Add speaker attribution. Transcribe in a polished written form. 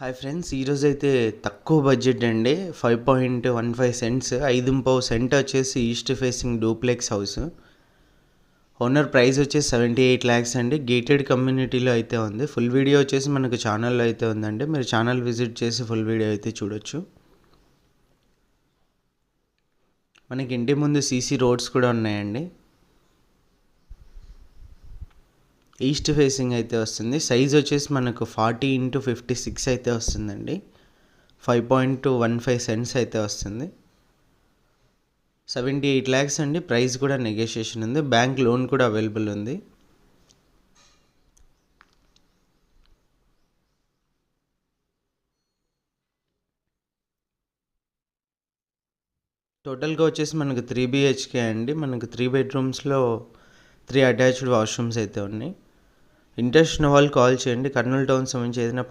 Speaker 1: Hi friends, ఈరోజైతే తక్కువ budget అండి. 5.15 సెంట్స్, 5.5 సెంట్ వచ్చేసి east facing duplex house. Owner price వచ్చేసి 78 lakhs అండి. గేటెడ్ కమ్యూనిటీలో అయితే ఉంది. ఫుల్ వీడియో వచ్చేసి మనకు ఛానల్లో అయితే ఉందండి. మీరు ఛానల్ విజిట్ చేసి ఫుల్ వీడియో అయితే చూడొచ్చు. మనకి ఇంటి ముందు సీసీ రోడ్స్ కూడా ఉన్నాయండి. ఈస్ట్ ఫేసింగ్ అయితే వస్తుంది. సైజ్ వచ్చేసి మనకు 40x56 అయితే వస్తుందండి. 5.15 సెంట్స్ అయితే వస్తుంది. 78 lakhs అండి. ప్రైస్ కూడా నెగోషియేషన్ ఉంది. బ్యాంక్ లోన్ కూడా అవైలబుల్ ఉంది. టోటల్గా వచ్చేసి మనకు 3 BHK అండి. మనకు 3 bedrooms-లో 3 అటాచ్డ్ వాష్రూమ్స్ అయితే ఉన్నాయి. ఇంట్రెస్ట్ ఉన్న వాళ్ళు కాల్ చేయండి. కర్నూలు టౌన్ సంబంధించి ఏదైనా